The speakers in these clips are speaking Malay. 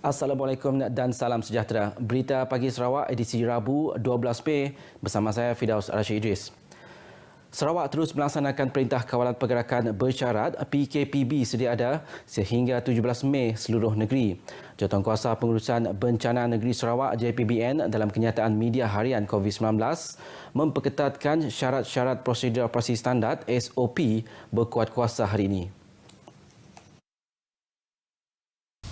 Assalamualaikum dan salam sejahtera. Berita Pagi Sarawak edisi Rabu 12 Mei bersama saya Fidaus Rashid Idris. Sarawak terus melaksanakan Perintah Kawalan Pergerakan Bersyarat PKPB sedia ada sehingga 17 Mei seluruh negeri. Jawatankuasa Pengurusan Bencana Negeri Sarawak JPBN dalam kenyataan media harian COVID-19 memperketatkan syarat-syarat prosedur operasi standard SOP berkuat kuasa hari ini.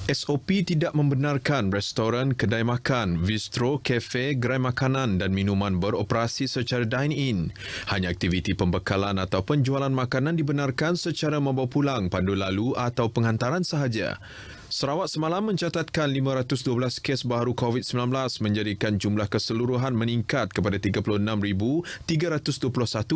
SOP tidak membenarkan restoran, kedai makan, bistro, kafe, gerai makanan dan minuman beroperasi secara dine-in. Hanya aktiviti pembekalan atau penjualan makanan dibenarkan secara membawa pulang pandu lalu atau penghantaran sahaja. Sarawak semalam mencatatkan 512 kes baru COVID-19 menjadikan jumlah keseluruhan meningkat kepada 36,321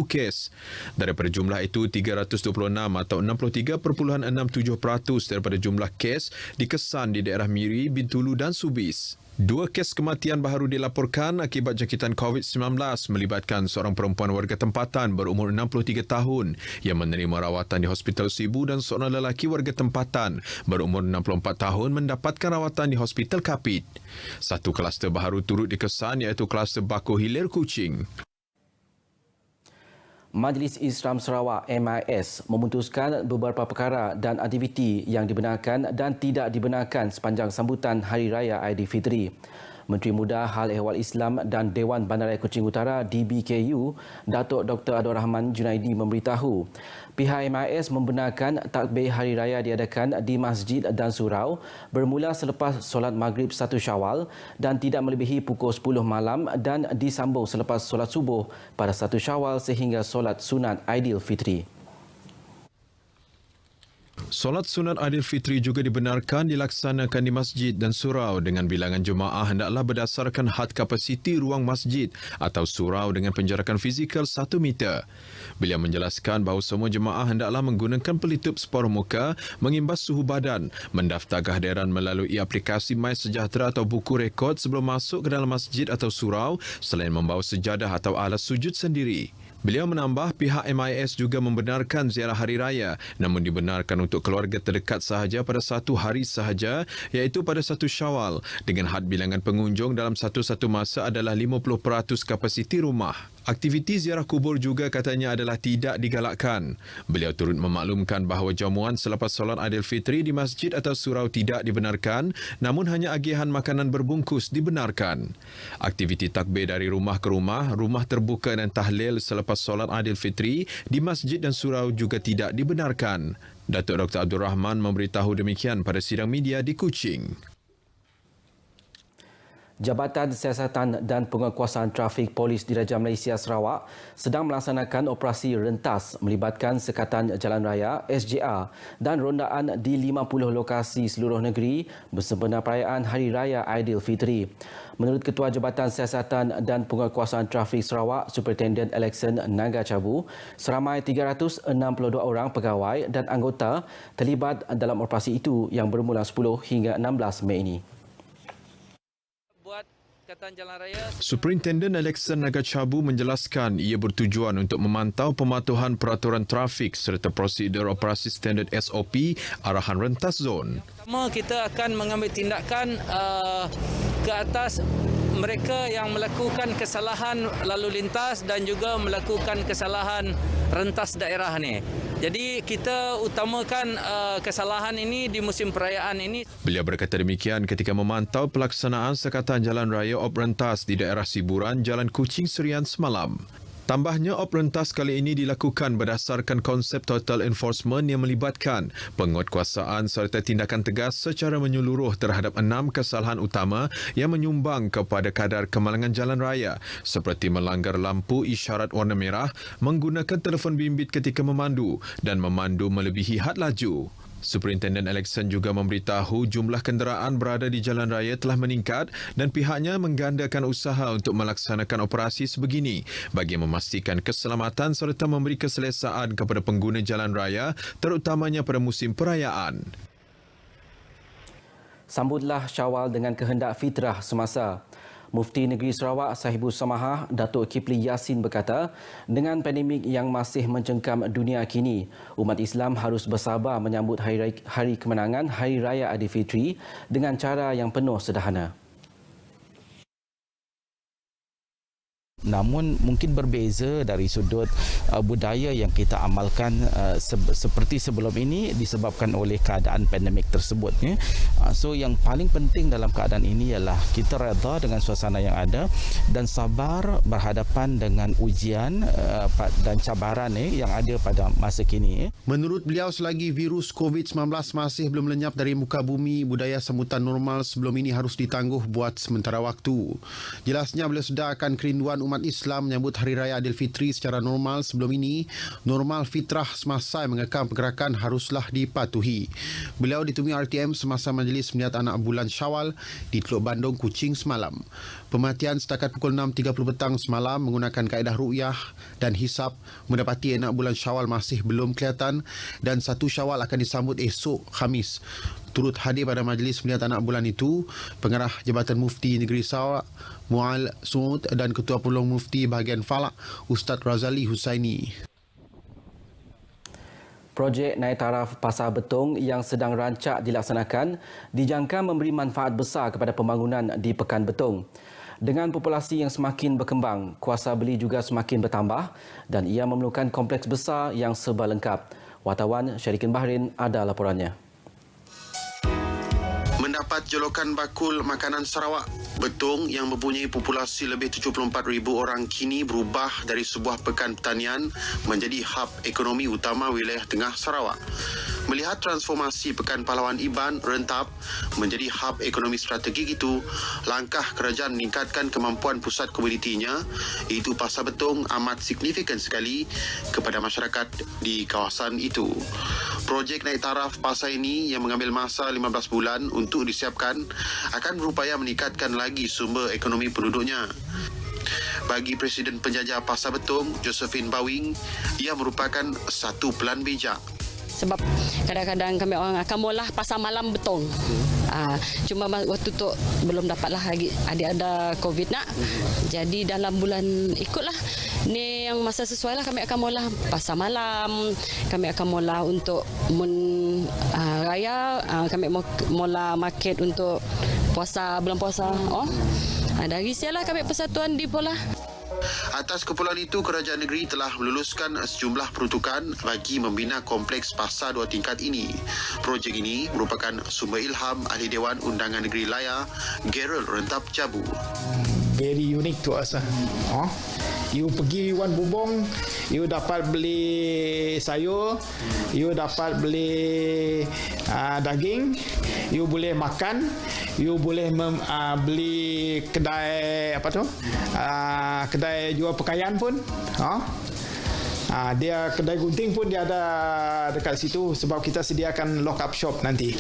kes. Daripada jumlah itu, 326 atau 63.67% daripada jumlah kes dikesan di daerah Miri, Bintulu dan Subis. 2 kes kematian baru dilaporkan akibat jangkitan COVID-19 melibatkan seorang perempuan warga tempatan berumur 63 tahun yang menerima rawatan di Hospital Sibu dan seorang lelaki warga tempatan berumur 64 tahun mendapatkan rawatan di Hospital Kapit. 1 kluster baru turut dikesan iaitu kluster Bako Hilir Kuching. Majlis Islam Sarawak MIS memutuskan beberapa perkara dan aktiviti yang dibenarkan dan tidak dibenarkan sepanjang sambutan Hari Raya Aidilfitri. Menteri Muda Hal Ehwal Islam dan Dewan Bandaraya Kuching Utara DBKU, Datuk Dr. Abdul Rahman Junaidi memberitahu, pihak MIS membenarkan takbir Hari Raya diadakan di masjid dan surau bermula selepas solat maghrib 1 Syawal dan tidak melebihi pukul 10 malam dan disambung selepas solat subuh pada 1 Syawal sehingga solat sunat Aidilfitri. Solat sunat Aidilfitri juga dibenarkan dilaksanakan di masjid dan surau dengan bilangan jemaah hendaklah berdasarkan had kapasiti ruang masjid atau surau dengan penjarakan fizikal 1 meter. Beliau menjelaskan bahawa semua jemaah hendaklah menggunakan pelitup separuh muka, mengimbas suhu badan, mendaftar kehadiran melalui aplikasi MySejahtera atau buku rekod sebelum masuk ke dalam masjid atau surau selain membawa sejadah atau alas sujud sendiri. Beliau menambah pihak MIS juga membenarkan ziarah hari raya namun dibenarkan untuk keluarga terdekat sahaja pada 1 hari sahaja iaitu pada 1 Syawal dengan had bilangan pengunjung dalam satu-satu masa adalah 50% kapasiti rumah. Aktiviti ziarah kubur juga katanya adalah tidak digalakkan. Beliau turut memaklumkan bahawa jamuan selepas solat Aidilfitri di masjid atau surau tidak dibenarkan namun hanya agihan makanan berbungkus dibenarkan. Aktiviti takbir dari rumah ke rumah, rumah terbuka dan tahlil selepas solat Aidilfitri di masjid dan surau juga tidak dibenarkan. Datuk Dr. Abdul Rahman memberitahu demikian pada sidang media di Kuching. Jabatan Siasatan dan Penguatkuasaan Trafik Polis Diraja Malaysia Sarawak sedang melaksanakan operasi rentas melibatkan Sekatan Jalan Raya SJR dan rondaan di 50 lokasi seluruh negeri bersempena perayaan Hari Raya Aidilfitri. Menurut Ketua Jabatan Siasatan dan Penguatkuasaan Trafik Sarawak, Superintendent Alexon Naga Cabu, seramai 362 orang pegawai dan anggota terlibat dalam operasi itu yang bermula 10 hingga 16 Mei ini. Superintendent Alexon Naga Cabu menjelaskan ia bertujuan untuk memantau pematuhan peraturan trafik serta prosedur operasi standard SOP arahan rentas zon. Pertama, kita akan mengambil tindakan ke atas mereka yang melakukan kesalahan lalu lintas dan juga melakukan kesalahan rentas daerah ni. Jadi kita utamakan kesalahan ini di musim perayaan ini. Beliau berkata demikian ketika memantau pelaksanaan Sekatan Jalan Raya Op Rentas di daerah Siburan, Jalan Kuching Serian semalam. Tambahnya, op rentas kali ini dilakukan berdasarkan konsep total enforcement yang melibatkan penguatkuasaan serta tindakan tegas secara menyeluruh terhadap 6 kesalahan utama yang menyumbang kepada kadar kemalangan jalan raya seperti melanggar lampu isyarat warna merah, menggunakan telefon bimbit ketika memandu dan memandu melebihi had laju. Superintendent Alexon juga memberitahu jumlah kenderaan berada di jalan raya telah meningkat dan pihaknya menggandakan usaha untuk melaksanakan operasi sebegini bagi memastikan keselamatan serta memberi keselesaan kepada pengguna jalan raya terutamanya pada musim perayaan. Sambutlah Syawal dengan kehendak fitrah semasa. Mufti Negeri Sarawak Sahibul Samahah Datuk Kipli Yassin berkata, dengan pandemik yang masih mencengkam dunia kini, umat Islam harus bersabar menyambut hari kemenangan Hari Raya Aidilfitri dengan cara yang penuh sederhana. Namun mungkin berbeza dari sudut budaya yang kita amalkan seperti sebelum ini disebabkan oleh keadaan pandemik tersebut. So yang paling penting dalam keadaan ini ialah kita redha dengan suasana yang ada dan sabar berhadapan dengan ujian dan cabaran yang ada pada masa kini. Menurut beliau, selagi virus COVID-19 masih belum lenyap dari muka bumi, budaya sambutan normal sebelum ini harus ditangguh buat sementara waktu. Jelasnya beliau sedarkan kerinduan umat Islam menyambut Hari Raya Aidilfitri secara normal sebelum ini. Normal fitrah semasa yang mengekang pergerakan haruslah dipatuhi. Beliau ditemui RTM semasa majlis melihat anak bulan Syawal di Teluk Bandung, Kuching semalam. Pematian setakat pukul 6.30 petang semalam menggunakan kaedah ru'yah dan hisab mendapati anak bulan Syawal masih belum kelihatan dan 1 Syawal akan disambut esok Khamis. Turut hadir pada majlis melihat anak bulan itu Pengarah Jabatan Mufti Negeri Sarawak Mu'al Suud dan Ketua Penolong Mufti Bahagian Falak Ustaz Razali Husaini. Projek naik taraf Pasar Betong yang sedang rancak dilaksanakan dijangka memberi manfaat besar kepada pembangunan di Pekan Betong. Dengan populasi yang semakin berkembang, kuasa beli juga semakin bertambah dan ia memerlukan kompleks besar yang serba lengkap. Wartawan Syarikin Bahrain ada laporannya. Mendapat jolokan bakul makanan Sarawak, Betong yang mempunyai populasi lebih 74,000 orang kini berubah dari sebuah pekan pertanian menjadi hub ekonomi utama wilayah tengah Sarawak. Melihat transformasi Pekan Pahlawan Iban rentap menjadi hub ekonomi strategik itu, langkah kerajaan meningkatkan kemampuan pusat komunitinya iaitu Pasar Betong amat signifikan sekali kepada masyarakat di kawasan itu. Projek naik taraf pasar ini yang mengambil masa 15 bulan untuk disiapkan akan berupaya meningkatkan lagi sumber ekonomi penduduknya. Bagi Presiden Penjajah Pasar Betong, Josephine Bawing, ia merupakan satu pelan bijak. Sebab kadang-kadang kami orang akan mula pasar malam Betong. Cuma waktu tu belum dapatlah lagi ada COVID nak. Jadi dalam bulan ikutlah ni yang masa sesuai lah kami akan mula pasar malam. Kami akan mula untuk raya. Kami mula market untuk puasa, bulan puasa. Dari sialah kami persatuan di pola. Atas kumpulan itu, kerajaan negeri telah meluluskan sejumlah peruntukan bagi membina kompleks pasar 2 tingkat ini. Projek ini merupakan sumber ilham Ahli Dewan Undangan Negeri Laya, Gerald Rentap Jabu. Very unique to us. You pergi Wan Bubong, you dapat beli sayur, you dapat beli daging, you boleh makan, you boleh beli kedai kedai jual pakaian pun. Dia kedai gunting pun dia ada dekat situ sebab kita sediakan lock up shop nanti.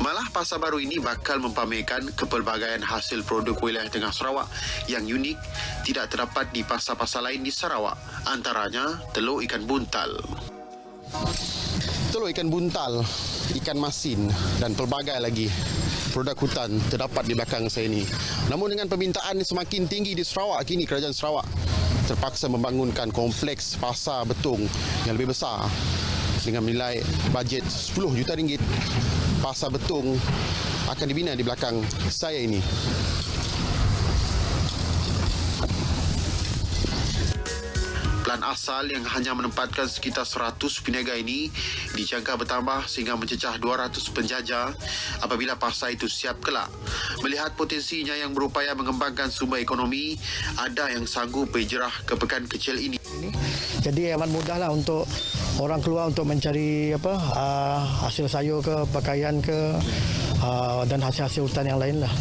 Malah pasar baru ini bakal mempamerkan kepelbagaian hasil produk wilayah tengah Sarawak yang unik tidak terdapat di pasar-pasar lain di Sarawak. Antaranya telur ikan buntal. Telur ikan buntal, ikan masin dan pelbagai lagi produk hutan terdapat di belakang saya ini. Namun dengan permintaan semakin tinggi di Sarawak kini, kerajaan Sarawak terpaksa membangunkan kompleks Pasar Betong yang lebih besar dengan nilai bajet 10 juta ringgit. Pasar Betong akan dibina di belakang saya ini. Plan asal yang hanya menempatkan sekitar 100 peniaga ini dijangka bertambah sehingga mencecah 200 penjajah apabila pasar itu siap kelak. Melihat potensinya yang berupaya mengembangkan sumber ekonomi, ada yang sanggup berhijrah ke pekan kecil ini. Jadi amat mudahlah untuk orang keluar untuk mencari hasil sayur ke, pakaian ke, dan hasil-hasil hutan yang lain lah.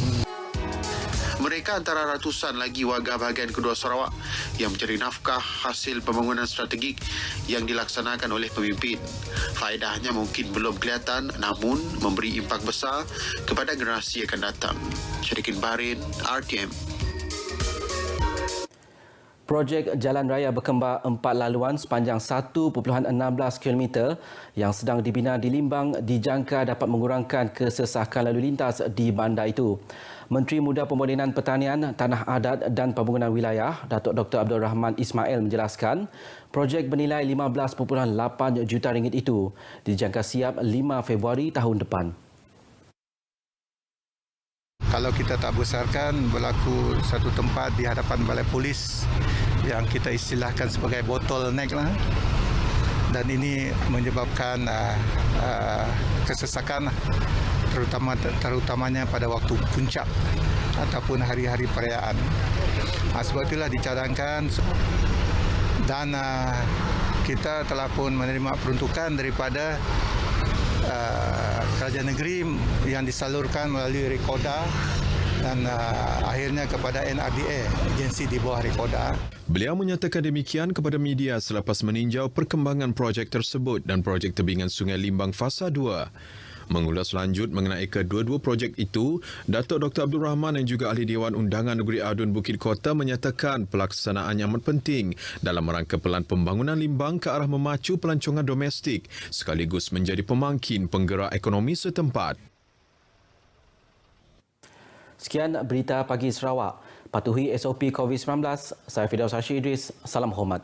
Mereka antara ratusan lagi warga bahagian kedua Sarawak yang mencari nafkah hasil pembangunan strategik yang dilaksanakan oleh pemimpin. Faedahnya mungkin belum kelihatan namun memberi impak besar kepada generasi yang akan datang. Syarikin Bahrain, RTM. Projek Jalan Raya Berkembar 4 laluan sepanjang 1.16 km yang sedang dibina di Limbang dijangka dapat mengurangkan kesesakan lalu lintas di bandar itu. Menteri Muda Pemodenan Pertanian, Tanah Adat dan Pembangunan Wilayah, Datuk Dr. Abdul Rahman Ismail menjelaskan, projek bernilai 15.8 juta ringgit itu dijangka siap 5 Februari tahun depan. Kalau kita tak besarkan, berlaku satu tempat di hadapan balai polis yang kita istilahkan sebagai bottleneck lah. Dan ini menyebabkan kesesakan terutamanya pada waktu puncak ataupun hari-hari perayaan. Sebab itulah dicadangkan dan kita telah pun menerima peruntukan daripada kerajaan negeri yang disalurkan melalui Rekoda dan akhirnya kepada NRDA, agensi di bawah Rekoda. Beliau menyatakan demikian kepada media selepas meninjau perkembangan projek tersebut dan projek tebingan Sungai Limbang Fasa 2. Mengulas lanjut mengenai kedua-dua projek itu, Datuk Dr. Abdul Rahman dan juga Ahli Dewan Undangan Negeri Adun Bukit Kota menyatakan pelaksanaannya amat penting dalam rangka pelan pembangunan Limbang ke arah memacu pelancongan domestik sekaligus menjadi pemangkin penggerak ekonomi setempat. Sekian berita pagi Sarawak. Patuhi SOP COVID-19. Saya Firdaus Hashim Idris. Salam hormat.